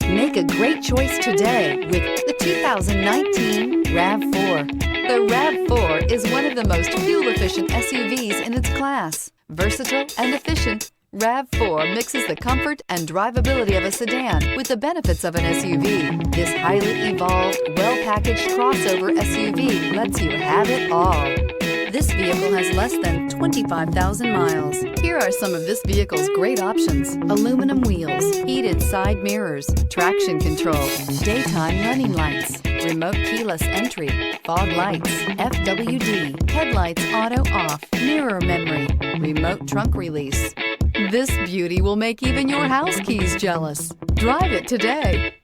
Make a great choice today with the 2019 RAV4. The RAV4 is one of the most fuel-efficient SUVs in its class. Versatile and efficient, RAV4 mixes the comfort and drivability of a sedan with the benefits of an SUV. This highly evolved, well-packaged crossover SUV lets you have it all. This vehicle has less than 25,000 miles. Here are some of this vehicle's great options: aluminum wheels, heated side mirrors, traction control, daytime running lights, remote keyless entry, fog lights, FWD, headlights auto off, mirror memory, remote trunk release. This beauty will make even your house keys jealous. Drive it today.